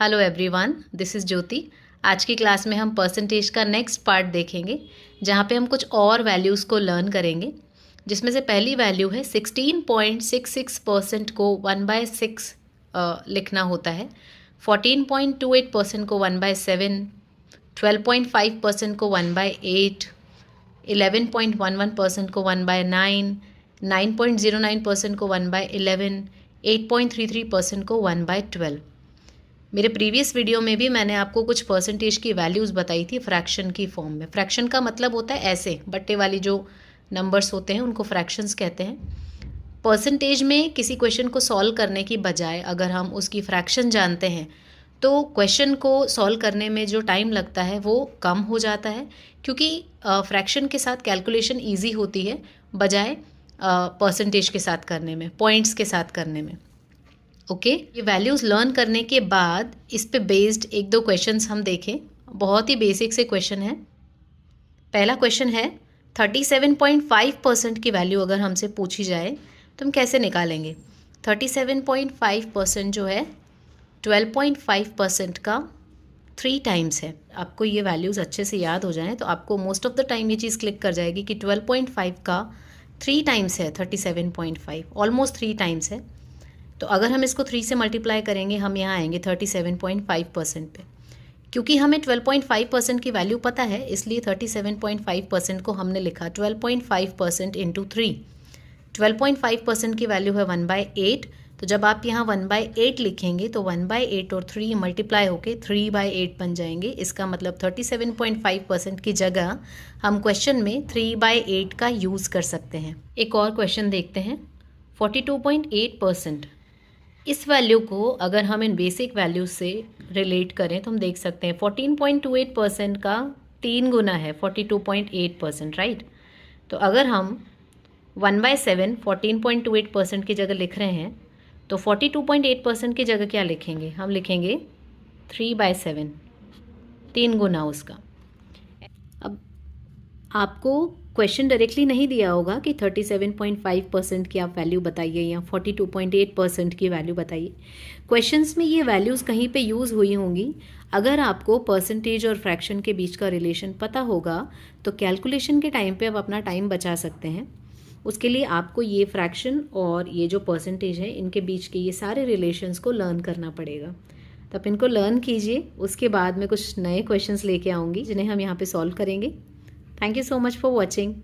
Hello everyone, this is ज्योति। आज की class में हम परसेंटेज का नेक्स्ट पार्ट देखेंगे, जहाँ पे हम कुछ और वैल्यूज़ को लर्न करेंगे, जिसमें से पहली वैल्यू है 16.66% को 1/6 लिखना होता है, 14.28% को 1/7, 12.5% को 1/8, 11.11% को 1/9, 9.09% को 1/11, 8.33% को 1/12। मेरे प्रीवियस वीडियो में भी मैंने आपको कुछ परसेंटेज की वैल्यूज़ बताई थी फ्रैक्शन की फॉर्म में। फ्रैक्शन का मतलब होता है ऐसे बट्टे वाली जो नंबर्स होते हैं उनको फ्रैक्शंस कहते हैं। परसेंटेज में किसी क्वेश्चन को सॉल्व करने की बजाय अगर हम उसकी फ्रैक्शन जानते हैं तो क्वेश्चन को सॉल्व करने में जो टाइम लगता है वो कम हो जाता है, क्योंकि फ्रैक्शन के साथ कैलकुलेशन ईजी होती है बजाय परसेंटेज के साथ करने में, पॉइंट्स के साथ करने में। ओके ये वैल्यूज़ लर्न करने के बाद इस पे बेस्ड एक दो क्वेश्चंस हम देखें। बहुत ही बेसिक से क्वेश्चन है। पहला क्वेश्चन है 37.5% की वैल्यू अगर हमसे पूछी जाए तो हम कैसे निकालेंगे। 37.5% जो है 12.5% का 3 टाइम्स है। आपको ये वैल्यूज़ अच्छे से याद हो जाएं तो आपको मोस्ट ऑफ द टाइम ये चीज़ क्लिक कर जाएगी कि 12.5 का 3 टाइम्स है 37.5, ऑलमोस्ट 3 टाइम्स है। तो अगर हम इसको 3 से मल्टीप्लाई करेंगे हम यहाँ आएंगे 37.5% पे। क्योंकि हमें 12.5% की वैल्यू पता है इसलिए 37.5% को हमने लिखा 12.5% इंटू 3। 12.5% की वैल्यू है 1/8। तो जब आप यहाँ 1/8 लिखेंगे तो 1/8 और 3 मल्टीप्लाई होके 3/8 बन जाएंगे। इसका मतलब 37.5% की जगह हम क्वेश्चन में 3/8 का यूज़ कर सकते हैं। एक और क्वेश्चन देखते हैं। 42.8%। इस वैल्यू को अगर हम इन बेसिक वैल्यूज से रिलेट करें तो हम देख सकते हैं 14.28% का 3 गुना है 42.8%, राइट। तो अगर हम 1/7 14.28% की जगह लिख रहे हैं तो 42.8% की जगह क्या लिखेंगे, हम लिखेंगे 3/7, 3 गुना उसका। अब आपको क्वेश्चन डायरेक्टली नहीं दिया होगा कि 37.5% की आप वैल्यू बताइए या 42.8% की वैल्यू बताइए। क्वेश्चंस में ये वैल्यूज़ कहीं पे यूज़ हुई होंगी। अगर आपको परसेंटेज और फ्रैक्शन के बीच का रिलेशन पता होगा तो कैलकुलेशन के टाइम पे आप अपना टाइम बचा सकते हैं। उसके लिए आपको ये फ्रैक्शन और ये जो परसेंटेज है इनके बीच के ये सारे रिलेशंस को लर्न करना पड़ेगा। तो आप इनको लर्न कीजिए, उसके बाद मैं कुछ नए क्वेश्चंस लेके आऊँगी जिन्हें हम यहाँ पे सॉल्व करेंगे। Thank you so much for watching.